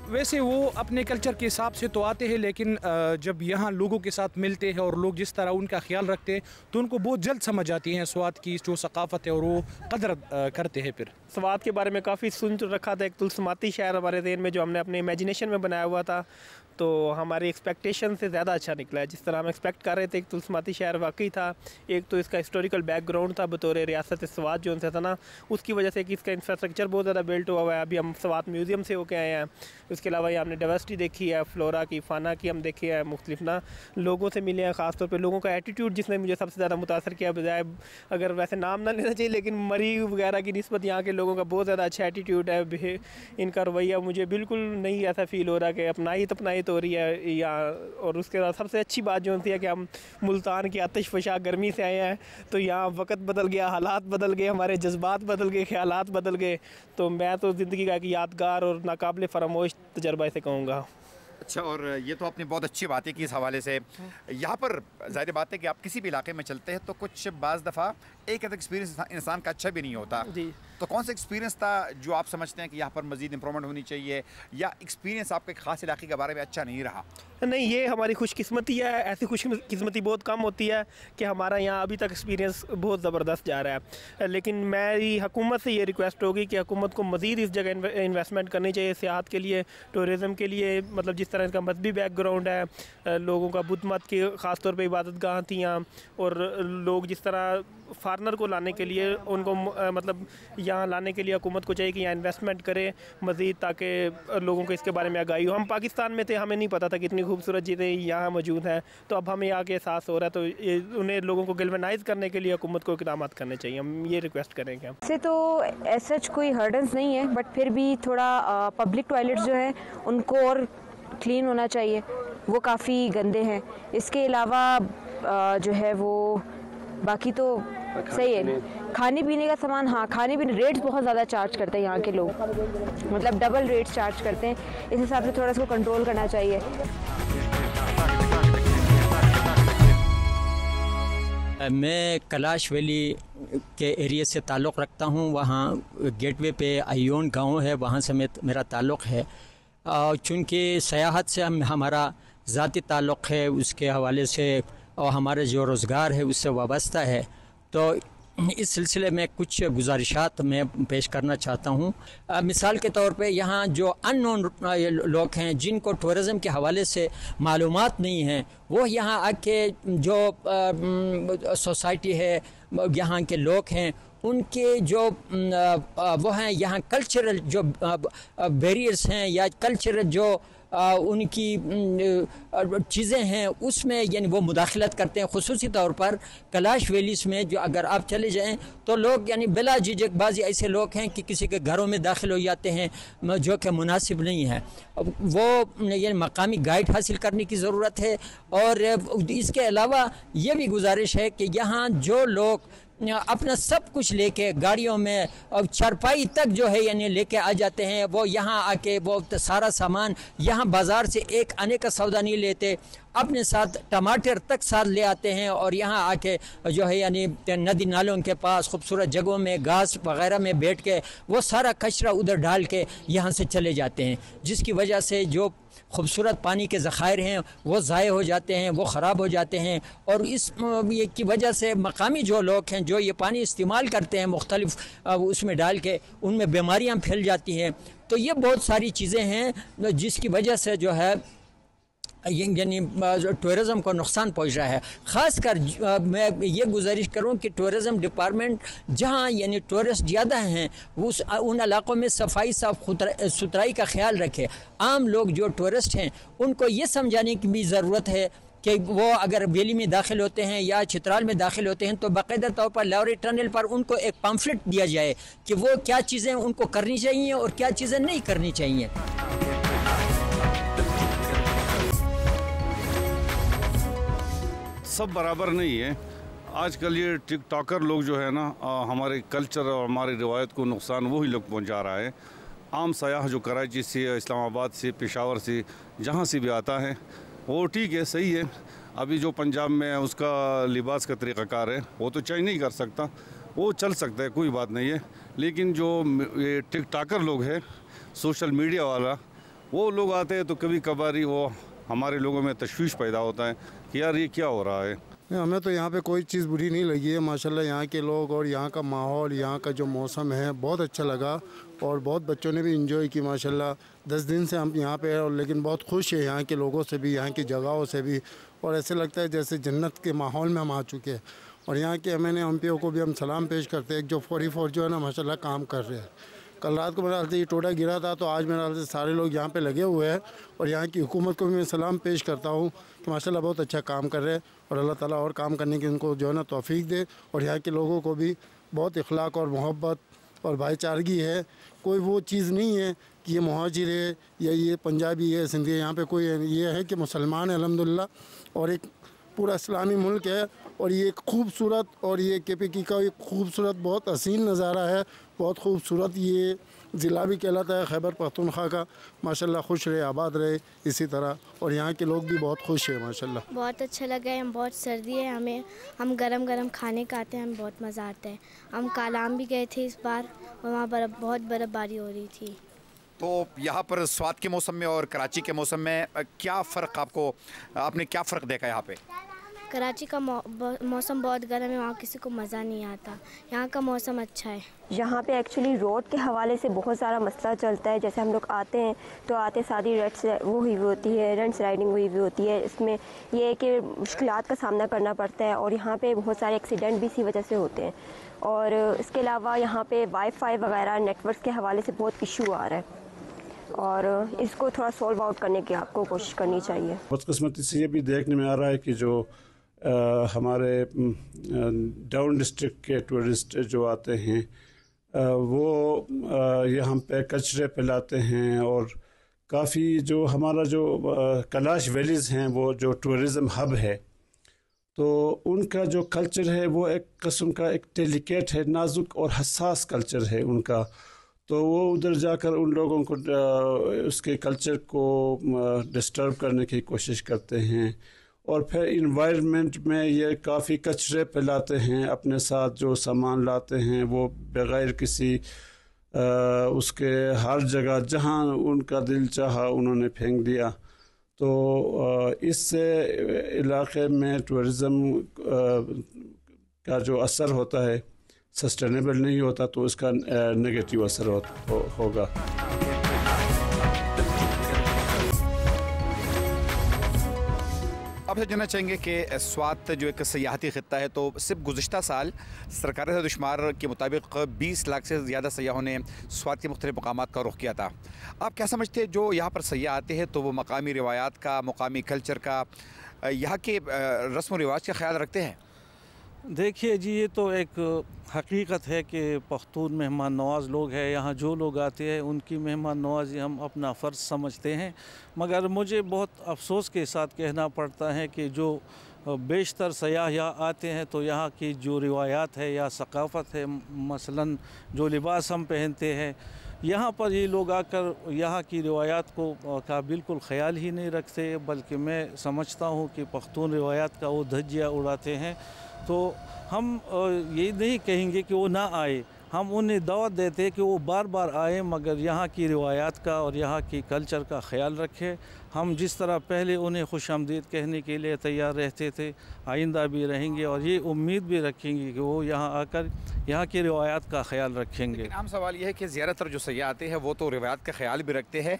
S23: वैसे वो अपने कल्चर के हिसाब से तो आते हैं, लेकिन जब यहाँ लोगों के साथ मिलते हैं और लोग जिस तरह उनका ख्याल रखते हैं तो उनको बहुत जल्द समझ आती है स्वात की जो सकाफ़त है और वो कदर करते हैं। फिर
S24: स्वात के बारे में काफ़ी सुन रखा था, एक तुलसमाती शहर हमारे ज़हन में जो हमने अपने इमेजिनेशन में बनाया हुआ था, तो हमारी एक्सपेक्टेशन से ज़्यादा अच्छा निकला है। जिस तरह हम एक्सपेक्ट कर रहे थे एक तुलसमाती शहर वाकई था। एक तो इसका हिस्टोरिकल बैकग्राउंड था बतौर रियासत स्वात जो उनसे था ना, उसकी वजह से कि इसका इंफ्रास्ट्रक्चर बहुत ज़्यादा बिल्ट हुआ हुआ है। अभी हम स्वात म्यूज़ियम से होके आए हैं। उसके अलावा ये हमने डाइवर्सिटी देखी है, फ्लोरा की, फाना की हम देखे हैं, मुख्तलिफ ना लोगों से मिले हैं। ख़ासतौर पर लोगों का एटीट्यूड जिसने मुझे सबसे ज़्यादा मुतासर किया, बजाय अगर वैसे नाम ना लेना चाहिए लेकिन मरी वगैरह की निस्बत यहाँ के लोगों का बहुत ज़्यादा अच्छा एटीट्यूड है। इनका रवैया मुझे बिल्कुल नहीं ऐसा फ़ील हो रहा कि अपनाई तो हो रही है। और उसके बाद सबसे अच्छी बात जो होती है कि हम मुल्तान की आतिश फशा गर्मी से आए हैं, तो यहाँ वक्त बदल गया, हालात बदल गए, हमारे जज्बात बदल गए, ख्यालात बदल गए। तो मैं तो ज़िंदगी का एक यादगार और नाकाबिल फरामोश तजर्बा इसे कहूँगा।
S1: अच्छा, और ये तो आपने बहुत अच्छी बात है कि इस हवाले से यहाँ पर ज़ाहिर बात है कि आप किसी भी इलाके में चलते हैं तो कुछ बाज़ दफ़ा एक एक्सपीरियंस इंसान का अच्छा भी नहीं होता जी। तो कौन सा एक्सपीरियंस था जो आप समझते हैं कि यहाँ पर मज़ीद इंप्रूवमेंट होनी चाहिए, या एक्सपीरियंस आपके ख़ास इलाके के बारे में अच्छा नहीं रहा?
S24: नहीं, ये हमारी खुशकिस्मती है। ऐसी खुशकिस्मती बहुत कम होती है कि हमारा यहाँ अभी तक एक्सपीरियंस बहुत ज़बरदस्त जा रहा है। लेकिन मेरी हुकूमत से ये रिक्वेस्ट होगी कि हुकूमत को मज़ीद इस जगह इन्वेस्टमेंट करनी चाहिए, सियाहत के लिए, टूरिज़म के लिए। मतलब जिस तरह इसका मजहबी बैकग्राउंड है, लोगों का बुत मत की ख़ास तौर पर इबादत गाह थी यहाँ, और लोग जिस तरह फार्नर को लाने के लिए उनको मतलब यहाँ लाने के लिए हुकूमत को चाहिए कि यहाँ इन्वेस्टमेंट करे मज़ीद, ताकि लोगों को इसके बारे में आगाही हो। हम पाकिस्तान में थे, हमें नहीं पता था कि इतनी खूबसूरत चीज़ें यहाँ मौजूद हैं, तो अब हमें यहाँ के एहसास हो रहा है। तो उन्हें लोगों को गैल्वेनाइज करने के लिए हुकूमत को इक़दाम करने चाहिए। हम ये रिक्वेस्ट करेंगे।
S25: वैसे तो ऐसा कोई हर्डल्स नहीं है, बट फिर भी थोड़ा पब्लिक टॉयलेट्स जो है उनको और क्लीन होना चाहिए, वो काफ़ी गंदे हैं। इसके अलावा जो है वो बाकी तो सही है। खाने पीने का सामान, हाँ खाने पीने रेट्स बहुत ज़्यादा चार्ज करते हैं यहाँ के लोग, मतलब डबल रेट्स चार्ज करते हैं। इस हिसाब से थोड़ा इसको कंट्रोल करना चाहिए।
S7: मैं कैलाश वैली के एरिया से ताल्लुक़ रखता हूँ। वहाँ गेटवे पे आयोन गांव है, वहाँ से मेरा ताल्लुक़ है।
S4: चूँकि सयाहत से हमारा ज़ाती ताल्लुक़ है, उसके हवाले से और हमारे जो रोज़गार है उससे वाबस्ता है, तो इस सिलसिले में कुछ गुजारिशात मैं पेश करना चाहता हूँ। मिसाल के तौर पे यहाँ जो अननोन लोग हैं, जिनको टूरिज़म के हवाले से मालूमात नहीं हैं, वो यहाँ आके जो सोसाइटी है, यहाँ के लोग हैं, उनके जो वो हैं यहाँ कल्चरल जो बैरियर्स हैं या कल्चरल जो उनकी चीज़ें हैं उसमें यानी वो मुदाखलत करते हैं। ख़ुसूसी तौर पर कैलाश वैलीज़ में जो अगर आप चले जाएं तो लोग यानी बिला झिझक बाज़ी ऐसे लोग हैं कि किसी के घरों में दाखिल हो जाते हैं जो कि मुनासिब नहीं है। वो यानी मकामी गाइड हासिल करने की ज़रूरत है। और इसके अलावा ये भी गुजारिश है कि यहाँ जो लोग अपना सब कुछ लेके गाड़ियों में और चारपाई तक जो है यानी लेके आ जाते हैं, वो यहाँ आके वो सारा सामान यहाँ बाज़ार से एक आने का सौदा नहीं लेते, अपने साथ टमाटर तक साथ ले आते हैं और यहाँ आके जो है यानी नदी नालों के पास खूबसूरत जगहों में घास वगैरह में बैठ के वो सारा कचरा उधर डाल के यहाँ से चले जाते हैं, जिसकी वजह से जो खूबसूरत पानी के ज़खायर हैं वो ज़ाय हो जाते हैं, वो ख़राब हो जाते हैं। और इस की वजह से मकामी जो लोग हैं जो ये पानी इस्तेमाल करते हैं मुख्तलिफ उसमें डाल के, उनमें बीमारियाँ फैल जाती हैं। तो ये बहुत सारी चीज़ें हैं जिसकी वजह से जो है यानी टूरिज़म को नुकसान पहुंच रहा है। ख़ास कर मैं ये गुजारिश करूं कि टूरिज़म डिपार्टमेंट जहां यानी टूरिस्ट ज़्यादा हैं उन इलाक़ों में सफाई साफ सुथराई का ख्याल रखे। आम लोग जो टूरिस्ट हैं उनको ये समझाने की भी ज़रूरत है कि वो अगर वैली में दाखिल होते हैं या चित्राल में दाखिल होते हैं तो बाकायदा तौर पर लाहौरी टनल पर उनको एक पम्फलेट दिया जाए कि वो क्या चीज़ें उनको करनी चाहिए और क्या चीज़ें नहीं करनी चाहिए।
S5: सब बराबर नहीं है। आजकल ये टिकटॉकर लोग जो है ना हमारे कल्चर और हमारी रिवायत को नुकसान वही लोग पहुंचा रहा है। आम सयाह जो कराची से, इस्लामाबाद से, पेशावर से, जहां से भी आता है वो ठीक है, सही है। अभी जो पंजाब में है उसका लिबास का तरीक़ाकार है वो तो चेंज नहीं कर सकता, वो चल सकता है, कोई बात नहीं है। लेकिन जो ये टिकटॉकर लोग हैं, सोशल मीडिया वाला, वो लोग आते हैं तो कभी कभार ही वो हमारे लोगों में तशवीश पैदा होता है कि यार ये क्या हो रहा है।
S6: हमें तो यहाँ पे कोई चीज़ बुरी नहीं लगी है। माशाल्लाह यहाँ के लोग और यहाँ का माहौल, यहाँ का जो मौसम है बहुत अच्छा लगा और बहुत बच्चों ने भी इंजॉय की। माशाल्लाह 10 दिन से हम यहाँ पे हैं और लेकिन बहुत खुश है यहाँ के लोगों से भी, यहाँ की जगहों से भी, और ऐसे लगता है जैसे जन्नत के माहौल में हम आ चुके हैं। और यहाँ के MNA-MPO को भी हम सलाम पेश करते हैं जो 44 जो है ना माशाल्लाह काम कर रहे हैं। कल रात को मेरे ख्याल से ये टोटा गिरा था तो आज मेरे ख्याल से सारे लोग यहाँ पे लगे हुए हैं और यहाँ की हुकूमत को भी मैं सलाम पेश करता हूँ कि माशाल्लाह बहुत अच्छा काम कर रहे हैं और अल्लाह ताला और काम करने की इनको जो है ना तौफीक दे। और यहाँ के लोगों को भी बहुत इखलाक और मोहब्बत और भाईचारगी है। कोई वो चीज़ नहीं है कि ये मुहाजिर है या ये पंजाबी है, सिंधी है। यहाँ पे कोई ये है कि मुसलमान है अल्हम्दुलिल्लाह और एक पूरा इस्लामी मुल्क है। और ये खूबसूरत और ये KPK का एक खूबसूरत बहुत हसीन नज़ारा है, बहुत खूबसूरत ये ज़िला भी कहलाता है खैबर पख्तूनख्वा का। माशाल्लाह खुश रहे, आबाद रहे इसी तरह। और यहाँ के लोग भी बहुत खुश हैं माशाल्लाह।
S8: बहुत अच्छा लगा है। हम बहुत सर्दी है हमें, हम गरम गरम खाने खाते हैं, हमें बहुत मज़ा आता है। हम कालाम भी गए थे इस बार और वहाँ बहुत बर्फ़बारी हो रही थी।
S1: तो यहाँ पर स्वात के मौसम में और कराची के मौसम में क्या फ़र्क आपने क्या फ़र्क देखा यहाँ पे?
S8: कराची का मौसम बहुत गर्म है, वहाँ किसी को मज़ा नहीं आता। यहाँ का मौसम अच्छा है।
S25: यहाँ पे एक्चुअली रोड के हवाले से बहुत सारा मसला चलता है। जैसे हम लोग आते हैं तो आते सारी रेंट्स वो हुई होती है, रेंट्स राइडिंग हुई होती है। इसमें ये है कि मुश्किलात का सामना करना पड़ता है और यहाँ पे बहुत सारे एक्सीडेंट भी इसी वजह से होते हैं। और इसके अलावा यहाँ पे वाईफाई वगैरह नेटवर्क के हवाले से बहुत इशू आ रहा है और इसको थोड़ा सॉल्व आउट करने की आपको कोशिश करनी चाहिए।
S9: बदकिस्मती से ये भी देखने में आ रहा है कि जो हमारे डाउन डिस्ट्रिक्ट के टूरिस्ट जो आते हैं वो यहाँ पे कचरे फैलाते हैं और काफ़ी जो हमारा जो कैलाश वैलीज़ हैं वो जो टूरिज़म हब है तो उनका जो कल्चर है वो एक किस्म का एक डेलिकेट है, नाजुक और हसास कल्चर है उनका। तो वो उधर जाकर उन लोगों को उसके कल्चर को डिस्टर्ब करने की कोशिश करते हैं और फिर इन्वायरमेंट में ये काफ़ी कचरे फैलाते हैं। अपने साथ जो सामान लाते हैं वो बग़ैर किसी उसके हर जगह जहाँ उनका दिल चाहा उन्होंने फेंक दिया। तो इससे इलाके में टूरिज़म का जो असर होता है सस्टेनेबल नहीं होता, तो इसका नेगेटिव असर होगा।
S1: आपसे जानना चाहेंगे कि स्वात जो एक सयाहती ख़ित्ता है, तो सिर्फ गुज़िश्ता साल सरकारी शुमार के मुताबिक 20 लाख से ज़्यादा सयाहों ने स्वात के मुख्तलिफ़ मकामात का रुख किया था। आप क्या समझते हैं, जो यहाँ पर सयाह आते हैं तो वो मकामी रिवायात का, मकामी कल्चर का, यहाँ के रस्म व रिवाज का ख्याल रखते हैं?
S18: देखिए जी, ये तो एक हकीकत है कि पख्तून मेहमान नवाज़ लोग हैं। यहाँ जो लोग आते हैं उनकी मेहमान नवाज़ी हम अपना फ़र्ज़ समझते हैं, मगर मुझे बहुत अफसोस के साथ कहना पड़ता है कि जो बेशतर सयाह यहाँ आते हैं तो यहाँ की जो रिवायात है या सकाफ़त है, मसलन जो लिबास हम पहनते हैं, यहाँ पर ये लोग आकर यहाँ की रिवायात का बिल्कुल ख़याल ही नहीं रखते, बल्कि मैं समझता हूँ कि पख्तून रिवायात का वो धज्जियाँ उड़ाते हैं। तो हम ये नहीं कहेंगे कि वो ना आए, हम उन्हें दावत देते हैं कि वो बार बार आए, मगर यहाँ की रिवायात का और यहाँ की कल्चर का ख्याल रखें। हम जिस तरह पहले उन्हें खुशामदीद कहने के लिए तैयार रहते थे, आइंदा भी रहेंगे और ये उम्मीद भी रखेंगे कि वो यहाँ आकर यहाँ की रिवायात का ख्याल रखेंगे।
S1: आम सवाल ये है कि ज़्यादातर जो सयाह आते हैं वो तो रिवायात का ख्याल भी रखते हैं,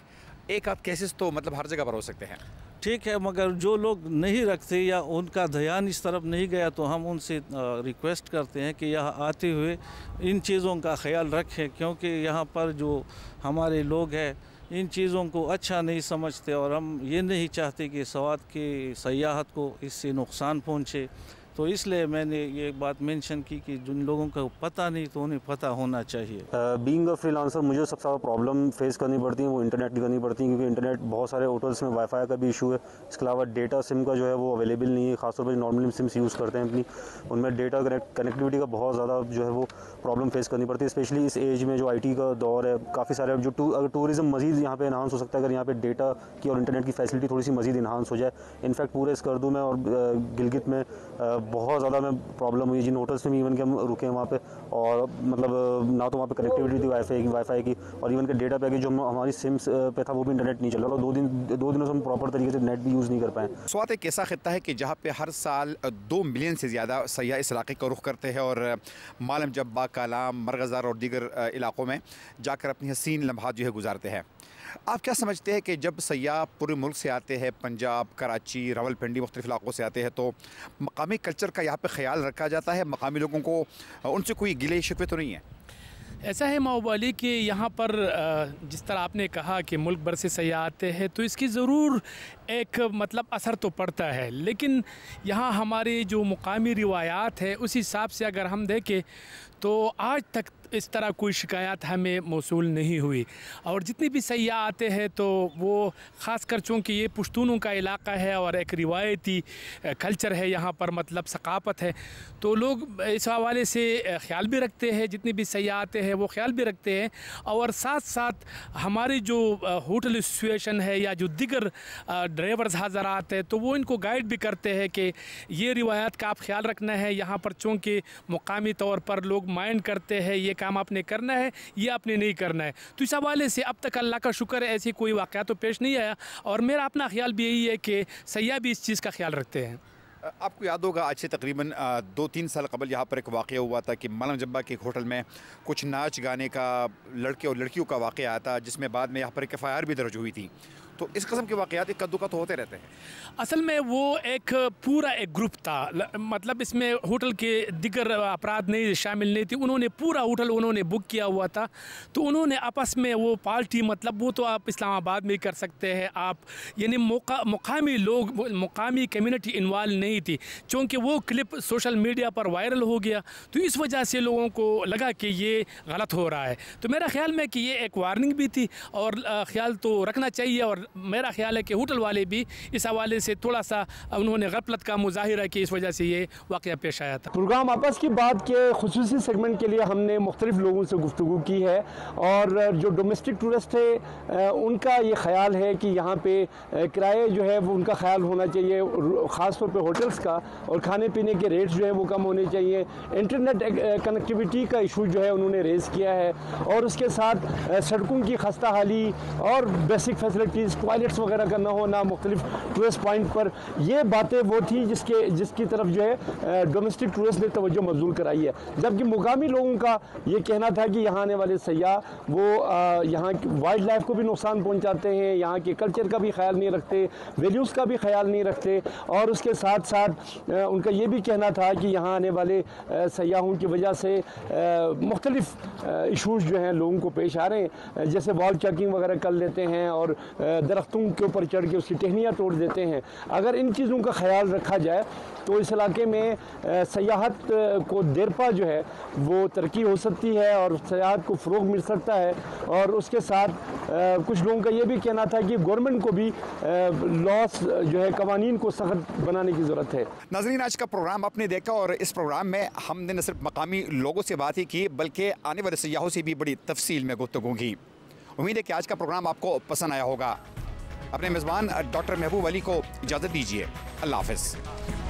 S1: एक आध केसेस तो मतलब हर जगह पर हो सकते हैं,
S18: ठीक है, मगर जो लोग नहीं रखते या उनका ध्यान इस तरफ नहीं गया तो हम उनसे रिक्वेस्ट करते हैं कि यहाँ आते हुए इन चीज़ों का ख्याल रखें, क्योंकि यहाँ पर जो हमारे लोग हैं इन चीज़ों को अच्छा नहीं समझते और हम ये नहीं चाहते कि स्वात की सयाहत को इससे नुकसान पहुँचे। तो इसलिए मैंने ये बात मेंशन की कि जिन लोगों को पता नहीं तो उन्हें पता होना चाहिए।
S10: बीइंग अ फ्रीलांसर मुझे सबसे ज़्यादा प्रॉब्लम फेस करनी पड़ती है वो इंटरनेट की करनी पड़ती है, क्योंकि इंटरनेट बहुत सारे होटल्स में वाईफाई का भी इशू है। इसके अलावा डेटा सिम का जो है वो अवेलेबल नहीं है, खासतौर पर नॉर्मली सिम्स यूज़ करते हैं अपनी, उनमें डेटा कनेक्टिविटी का बहुत ज़्यादा जो है वो प्रॉब्लम फेस करनी पड़ती है, स्पेशली इस एज में जो IT का दौर है। काफ़ी सारे जो अगर टूरिज़म मज़ीद यहाँ पे इन्हांस हो सकता है अगर यहाँ पे डेटा की और इंटरनेट की फैसिलिटी थोड़ी सी मज़ीद इन्हांस हो जाए। इनफैक्ट पूरे स्कर्दू में और गिलगित में बहुत ज़्यादा में प्रॉब्लम हुई, जिन होटल्स में भी इवन के हम रुके हैं वहाँ पे, और मतलब ना तो वहाँ पे कनेक्टिविटी थी वाईफाई की और इवन के डेटा पैकेज जो हमारी सिम्स पे था वो भी इंटरनेट नहीं चल रहा था। दो दिनों से हम प्रॉपर तरीके से नेट भी यूज़ नहीं कर पाए।
S1: स्वात एक ऐसा खित्ता है कि जहाँ पे हर साल 2 मिलियन से ज़्यादा सयाह इस इलाके का रुख करते हैं और मालम जब्बा, कालाम, मरगज़ार और दीगर इलाकों में जाकर अपनी हसीन लम्हात जो है गुजारते हैं। आप क्या समझते हैं कि जब सयाह पूरे मुल्क से आते हैं, पंजाब, कराची, रावलपिंडी, मुख्तलिफ़ इलाक़ों से आते हैं, तो मकामी कल्चर का यहाँ पे ख्याल रखा जाता है? मकामी लोगों को उनसे कोई गिले शिकवे तो नहीं है?
S23: ऐसा है माओवाली कि यहाँ पर जिस तरह आपने कहा कि मुल्क भर से सयाह आते हैं तो इसकी ज़रूर एक मतलब असर तो पड़ता है, लेकिन यहाँ हमारी जो मुकामी रिवायात है उस हिसाब से अगर हम देखें तो आज तक इस तरह कोई शिकायत हमें मौसूल नहीं हुई। और जितने भी सयाह आते हैं तो वो ख़ास कर चूँकि ये पश्तूनों का इलाका है और एक रिवायती कल्चर है यहाँ पर, मतलब सकाफ़त है, तो लोग इस हवाले से ख़्याल भी रखते हैं, जितने भी सयाह आते हैं वो ख़्याल भी रखते हैं। और साथ साथ हमारी जो होटल एसोसिएशन है या जो दिगर ड्राइवर्स हज़रात है तो वो इनको गाइड भी करते हैं कि ये रिवायात का आप ख्याल रखना है, यहाँ पर चूँकि मुकामी तौर पर लोग माइंड करते हैं ये काम आपने करना है, ये आपने नहीं करना है। तो इस हवाले से अब तक अल्लाह का शुक्र है ऐसी कोई वाक़या तो पेश नहीं आया, और मेरा अपना ख्याल भी यही है कि सयाह भी इस चीज़ का ख्याल रखते हैं।
S1: आपको याद होगा आज से तकरीबन 2-3 साल कबल यहाँ पर एक वाक़या हुआ था कि मालम जब्बा के एक होटल में कुछ नाच गाने का लड़के और लड़कियों का वाक़या आया था, जिसमें बाद में यहाँ पर एक FIR भी दर्ज हुई थी। तो इस किस्म के वाक़यात एक कद्दू का तो होते रहते हैं।
S23: असल में वो एक पूरा एक ग्रुप था, मतलब इसमें होटल के दिगर अफराद नहीं शामिल नहीं थे, उन्होंने पूरा होटल उन्होंने बुक किया हुआ था। तो उन्होंने आपस में वो पार्टी, मतलब वो तो आप इस्लामाबाद में ही कर सकते हैं आप, यानी मुकामी लोग, मुकामी कम्युनिटी इन्वॉल्व नहीं थी, चूँकि वो क्लिप सोशल मीडिया पर वायरल हो गया तो इस वजह से लोगों को लगा कि ये गलत हो रहा है। तो मेरा ख्याल में कि ये एक वार्निंग भी थी और ख्याल तो रखना चाहिए और मेरा ख्याल है कि होटल वाले भी इस हवाले से थोड़ा सा उन्होंने गफलत का मुजाहिरा की, इस वजह से ये वाक़या पेश आया था।
S2: प्रोग्राम आपस की बात के खुसूसी सेगमेंट के लिए हमने मुख्तलिफ लोगों से गुफ्तगू की है और जो डोमेस्टिक टूरिस्ट है उनका ये ख्याल है कि यहाँ पे किराए जो है वो उनका ख्याल होना चाहिए, ख़ास तौर पे होटल्स का, और खाने पीने के रेट्स जो है वो कम होने चाहिए। इंटरनेट कनेक्टिविटी का इशू जो है उन्होंने रेज़ किया है और उसके साथ सड़कों की खस्ता हाली और बेसिक फैसिलिटीज़, टॉयलेट्स वगैरह का ना होना मुख्तलिफ टूरिस्ट पॉइंट पर, ये बातें वो थी जिसकी तरफ जो है डोमेस्टिक टूरिस्ट ने तवज्जो मबजूल कराई है। जबकि मुकामी लोगों का ये कहना था कि यहाँ आने वाले सयाह वो यहाँ वाइल्ड लाइफ को भी नुकसान पहुँचाते हैं, यहाँ के कल्चर का भी ख्याल नहीं रखते, वैल्यूज़ का भी ख्याल नहीं रखते, और उसके साथ साथ उनका ये भी कहना था कि यहाँ आने वाले सयाहों की वजह से मुख्तलिफ इशूज़ जो हैं लोगों को पेश आ रहे हैं, जैसे वॉल चेकिंग वगैरह कर लेते हैं और दरख्तों के ऊपर चढ़ के उसकी टहनियाँ तोड़ देते हैं। अगर इन चीज़ों का ख्याल रखा जाए तो इस इलाके में सयाहत को देरपा जो है वो तरक्की हो सकती है और सयाहत को फ़रोग़ मिल सकता है। और उसके साथ कुछ लोगों का ये भी कहना था कि गवर्नमेंट को भी लॉस जो है कवानीन को सख्त बनाने की ज़रूरत है।
S1: नाज़रीन, आज का प्रोग्राम आपने देखा और इस प्रोग्राम में हमने न सिर्फ मकामी लोगों से बात ही की बल्कि आने वाले सयाहों से भी बड़ी तफसील में गुफ्तगू की। उम्मीद है कि आज का प्रोग्राम आपको पसंद आया होगा। अपने मेज़बान डॉक्टर महबूब अली को इजाज़त दीजिए। अल्लाह हाफ़िज़।